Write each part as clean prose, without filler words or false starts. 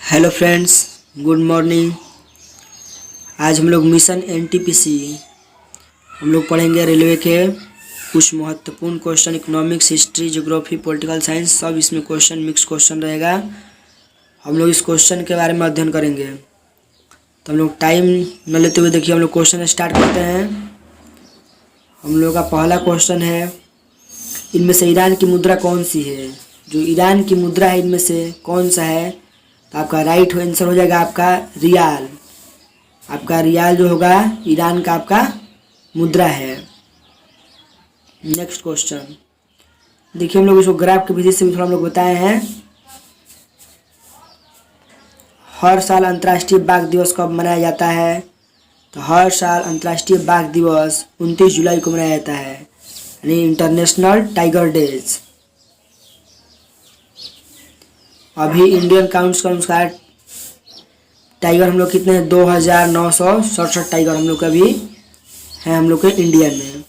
Hello friends, good morning. आज हम लोग मिशन एनटीपीसी हम लोग पढ़ेंगे रेलवे के कुछ महत्वपूर्ण question. Economics, history, geography, political science, सब इसमें क्वेश्चन मिक्स क्वेश्चन रहेगा। हम लोग इस क्वेश्चन के बारे में अध्ययन करेंगे। तो हम लोग टाइम न लेते हुए देखिए हम लोग क्वेश्चन स्टार्ट करते हैं। हम लोग का पहला क्वेश्चन है, इनमें से ईरान की मुद्रा कौन सी है? जो ईरान की मुद्रा है इनमें से कौन सा है? तो आपका राइट आंसर हो जाएगा आपका रियाल। आपका रियाल जो होगा ईरान का आपका मुद्रा है। नेक्स्ट क्वेश्चन देखिए, हम लोग इसको ग्राफ की विधि से भी थोड़ा हम लोग बताए हैं। हर साल अंतर्राष्ट्रीय बाघ दिवस कब मनाया जाता है? तो हर साल अंतर्राष्ट्रीय बाघ दिवस 29 जुलाई को मनाया जाता है, यानी इंटरनेशनल टाइगर डेज। अभी इंडियन काउंट्स के अनुसार टाइगर हम लोग कितने हैं? 2967 टाइगर हम लोग का भी है हम लोग के इंडिया में।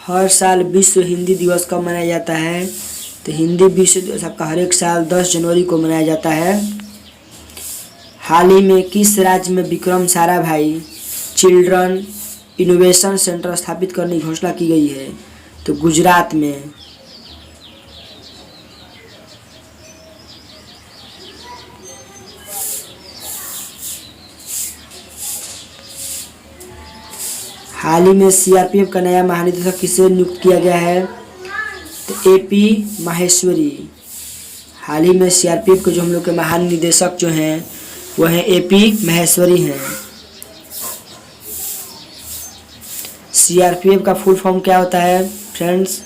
हर साल विश्व हिंदी दिवस कब मनाया जाता है? तो हिंदी विश्व दिवस आपका हर एक साल 10 जनवरी को मनाया जाता है। हाल ही में किस राज्य में Vikram Sarabhai children innovation centre स्थापित करने की घोषणा की गई है? तो गुजरात में। हाल ही में सीआरपीएफ का नया महानिदेशक किसे नियुक्त किया गया है? तो एपी माहेश्वरी। हाल ही में सीआरपीएफ के जो हम लोग के महानिदेशक जो हैं वह हैं एपी माहेश्वरी हैं। सीआरपीएफ का फुल फॉर्म क्या होता है फ्रेंड्स?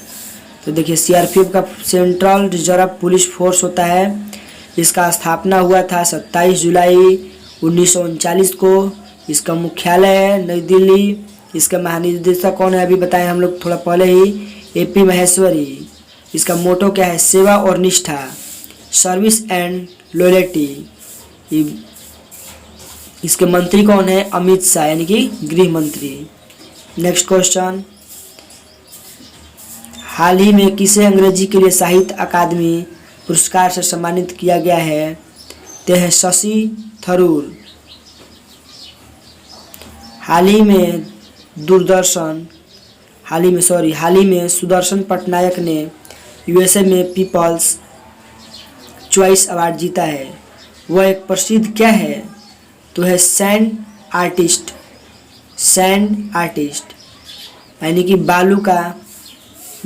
तो देखिए, सीआरपीएफ का सेंट्रल रिजर्व पुलिस फोर्स होता है। इसका स्थापना हुआ था 27 जुलाई 1939 को। इसका मुख्यालय है नई दिल्ली। इसका महानिदेशक कौन है? अभी बताएं हम लोग थोड़ा पहले ही, एपी माहेश्वरी। इसका मोटो क्या है? सेवा और निष्ठा, सर्विस एंड लॉयल्टी। इसके मंत्री कौन है? अमित शाह, यानी कि गृह मंत्री। नेक्स्ट क्वेश्चन, हाल ही में किसे अंग्रेजी के लिए साहित्य अकादमी पुरस्कार से सम्मानित किया गया है? ते हैं शशि थरूर। हाल ही में सुदर्शन पटनायक ने यूएसए में पीपल्स चॉइस अवार्ड जीता है। वह एक प्रसिद्ध क्या है? तो है सैंड आर्टिस्ट। यानी कि बालू का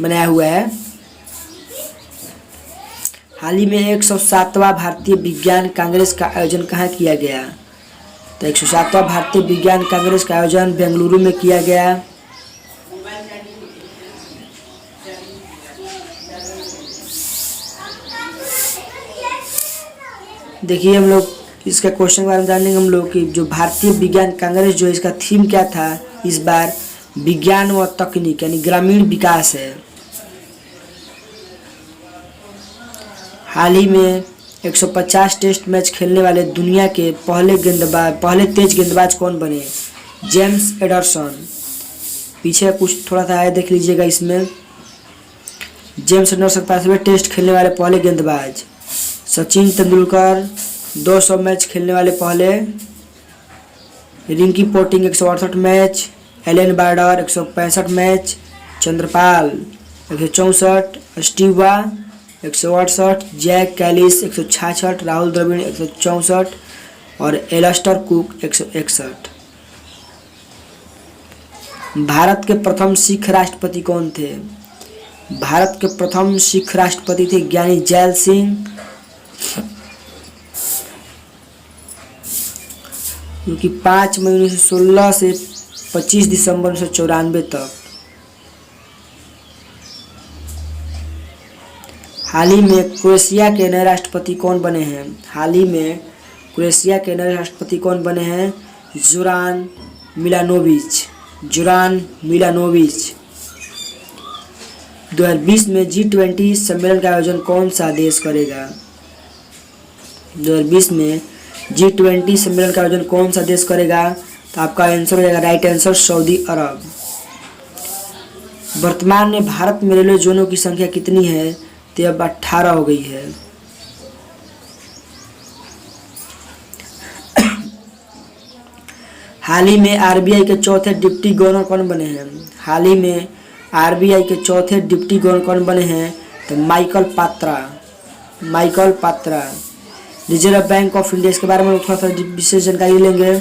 बनाया हुआ है। हाल ही में 107वां भारतीय विज्ञान कांग्रेस का आयोजन कहाँ किया गया? तो 107वां भारतीय विज्ञान कांग्रेस का आयोजन बेंगलुरु में किया गया। देखिए, हम लोग इसका क्वेश्चन के बारे में जानेंगे हम लोग कि जो भारतीय विज्ञान कांग्रेस जो है इसका थीम क्या था इस बार? विज्ञान व तकनीक, यानी ग्रामीण विकास है। हाल ही में 150 टेस्ट मैच खेलने वाले दुनिया के पहले तेज गेंदबाज कौन बने? James Anderson. पीछे कुछ थोड़ा सा है, देख लीजिएगा इसमें। जेम्स एडरसन 5वें टेस्ट खेलने वाले पहले गेंदबाज। सचिन तेंदुलकर 200 मैच खेलने वाले पहले। Ricky Ponting 168 match. Allan Border 165 match. Chanderpaul 164। Steve Waugh 168। Jack Kallis 166। Rahul Dravid 164 और एलिस्टर कुक 161। भारत के प्रथम सिख राष्ट्रपति कौन थे? भारत के प्रथम सिख राष्ट्रपति थे ज्ञानी जैल सिंह, क्योंकि 5 मई 1916 से 25 दिसंबर 1994 तक। हाल ही में क्रोएशिया के नए राष्ट्रपति कौन बने हैं? हाल ही में क्रोएशिया के नए राष्ट्रपति कौन बने हैं? जोरान मिलानोविच। 2020 में G20 सम्मेलन का आयोजन कौन सा देश करेगा? 2020 में G20 सम्मेलन का आयोजन कौन सा देश करेगा? तो आपका आंसर हो जाएगा राइट आंसर सऊदी अरब। वर्तमान में भारत में रेलवे जोनों की संख्या कितनी है? तो अब 18 हो गई है। हाल ही में आरबीआई के चौथे डिप्टी गवर्नर कौन बने हैं? हाल ही में आरबीआई के चौथे डिप्टी गवर्नर कौन बने हैं? तो Michael Patra. Michael Patra. Reserve bank of India, इसके बारे में थोड़ा सा विशेष जानकारी लेंगे।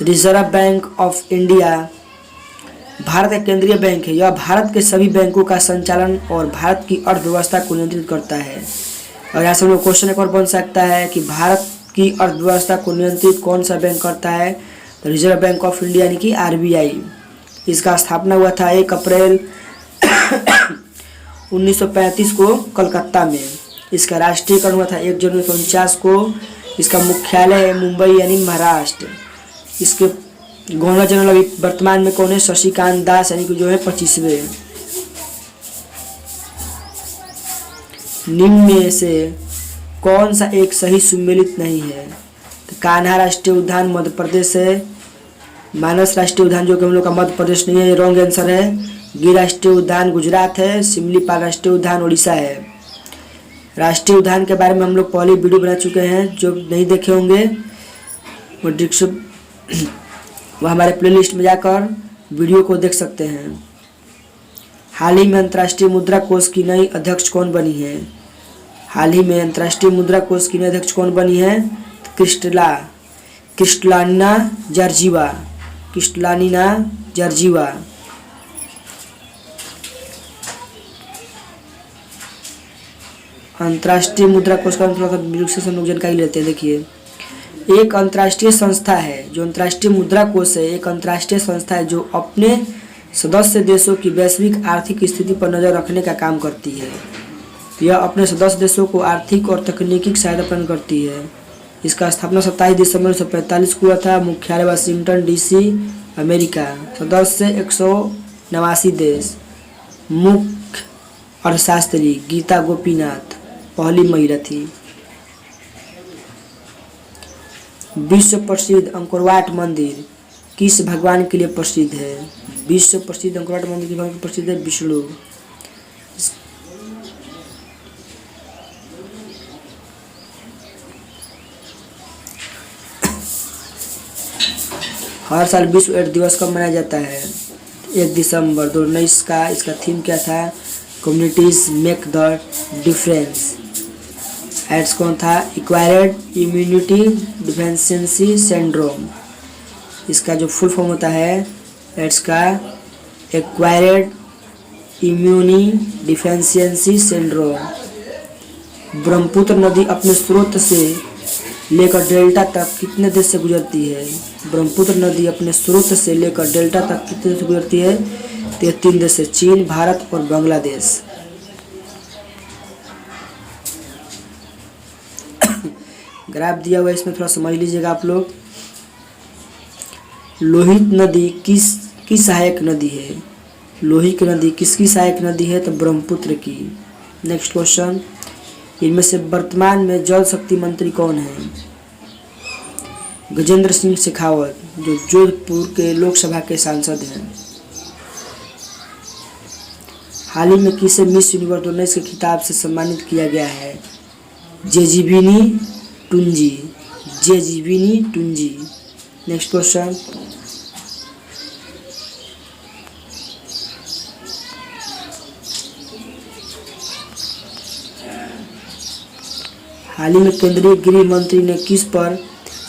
Reserve bank of India Bharat का केंद्रीय बैंक है। यह भारत के सभी बैंकों का संचालन और भारत की अर्थव्यवस्था को नियंत्रित करता है। और यहाँ से हम लोग क्वेश्चन एक और बन सकता है कि भारत की अर्थव्यवस्था को नियंत्रित कौन सा बैंक करता है? तो रिजर्व बैंक ऑफ इंडिया यानी कि आरबीआई। इसका स्थापना हुआ था 1 अप्रैल 1935 को कलकत्ता में। इसका राष्ट्रीयकरण हुआ था 1 जनवरी 1949 को। इसका मुख्यालय है मुंबई यानी महाराष्ट्र। इसके गवर्नर जनरल अभी वर्तमान में कौन है? शशिकांत दास यानी कि जो है 25वें। निम्न में से कौन सा एक सही सुमेलित नहीं है? तो कान्हा राष्ट्रीय उद्यान मध्य प्रदेश है। मानस राष्ट्रीय उद्यान जो कि हम लोग का मध्य प्रदेश नहीं है, ये रॉन्ग आंसर है। गिर राष्ट्रीय उद्यान गुजरात है। सिमलीपाल राष्ट्रीय उद्यान उड़ीसा है। राष्ट्रीय उद्यान के बारे में हम लोग पहले वीडियो बना चुके हैं, जो नहीं देखे होंगे वो हमारे प्लेलिस्ट में जाकर वीडियो को देख सकते हैं। हाल ही में अंतर्राष्ट्रीय मुद्रा कोष की नई अध्यक्ष कौन बनी है? हाल ही में अंतर्राष्ट्रीय मुद्रा कोष की नई अध्यक्ष कौन बनी है? क्रिस्टलानिना जॉर्जिवा। क्रिस्टलानिना जॉर्जिवा। अंतर्राष्ट्रीय मुद्रा कोष का थोड़ा सा विशेष हम लोग जानकारी लेते हैं। देखिए, एक अंतर्राष्ट्रीय संस्था है जो अंतर्राष्ट्रीय मुद्रा कोष है। एक अंतर्राष्ट्रीय संस्था है जो अपने सदस्य देशों की वैश्विक आर्थिक स्थिति पर नजर रखने का काम करती है। यह अपने सदस्य देशों को आर्थिक और तकनीकी सहायता प्रदान करती है। इसका स्थापना 27 दिसंबर 1945 को हुआ था। मुख्यालय वाशिंगटन डीसी, अमेरिका। सदस्य 189 देश। मुख्य अर्थशास्त्री गीता गोपीनाथ पहली महिला थी। विश्व प्रसिद्ध अंकोरवाट मंदिर किस भगवान के लिए प्रसिद्ध है? विश्व प्रसिद्ध अंकोरवाट मंदिर किस भगवान के लिए प्रसिद्ध है? विष्णु। हर साल विश्व एड्स दिवस कब मनाया जाता है? 1 दिसंबर 2019 का। इसका थीम क्या था? Communities make the difference. AIDS कौन था? Acquired immunity deficiency syndrome. इसका जो फुल फॉर्म होता है एड्स का, acquired immune deficiency syndrome. Brahmaputra नदी अपने स्रोत से लेकर डेल्टा तक कितने देश से गुजरती है? ब्रह्मपुत्र नदी अपने स्रोत से लेकर डेल्टा तक कितने देश से गुजरती है? तो ये 3 देश है, चीन, भारत और बांग्लादेश। ग्राफ दिया हुआ है, इसमें थोड़ा समझ लीजिएगा आप लोग। लोहित नदी किसकी सहायक नदी है? लोहित नदी किसकी सहायक नदी है? तो ब्रह्मपुत्र की। नेक्स्ट क्वेश्चन, इनमें से वर्तमान में जल शक्ति मंत्री कौन है? गजेंद्र सिंह शेखावत, जो जोधपुर के लोकसभा के सांसद हैं। हाल ही में किसे मिस यूनिवर्स 2019 के खिताब से सम्मानित किया गया है? जेजीबिनी टुंजी। जेजीबिनी टुंजी। नेक्स्ट क्वेश्चन, हाल ही में केंद्रीय गृह मंत्री ने किस पर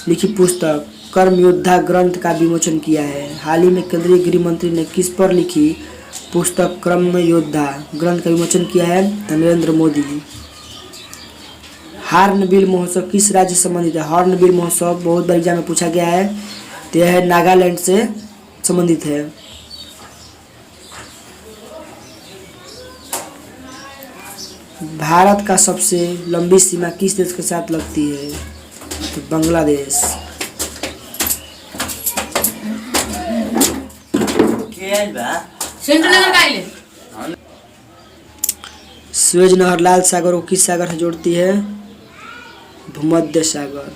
लिखी पुस्तक कर्म योद्धा ग्रंथ का विमोचन किया है? हाल ही में केंद्रीय गृह मंत्री ने किस पर लिखी पुस्तक कर्म योद्धा ग्रंथ का विमोचन किया है? नरेंद्र मोदी। हॉर्नबिल महोत्सव किस राज्य से संबंधित है? हॉर्नबिल महोत्सव बहुत बार एग्जाम में पूछा गया है, तो यह है नागालैंड से संबंधित है। भारत का सबसे लंबी सीमा किस देश के साथ लगती है? तो बांग्लादेश। स्वेज नहर लाल सागर को किस सागर से जोड़ती है? भूमध्य सागर।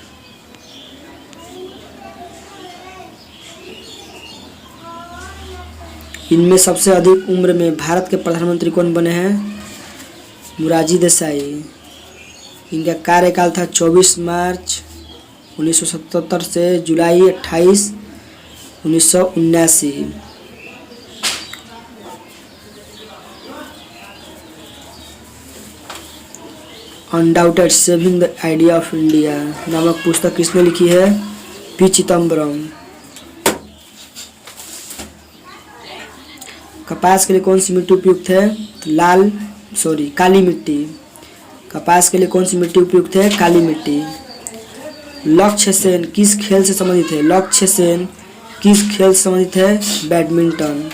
इनमें सबसे अधिक उम्र में भारत के प्रधानमंत्री कौन बने हैं? मोरारजी देसाई। इनका कार्यकाल था 24 मार्च 1977 से जुलाई 28 1979। Undaunted saving the idea of India नामक पुस्तक किसने लिखी है? पी चिदम्बरम। कपास के लिए कौन सी मिट्टी उपयुक्त है? काली मिट्टी। कपास के लिए कौन सी मिट्टी उपयुक्त है? काली मिट्टी। लक्ष्य सेन किस खेल से संबंधित है? लक्ष्य सेन किस खेल से संबंधित है? बैडमिंटन।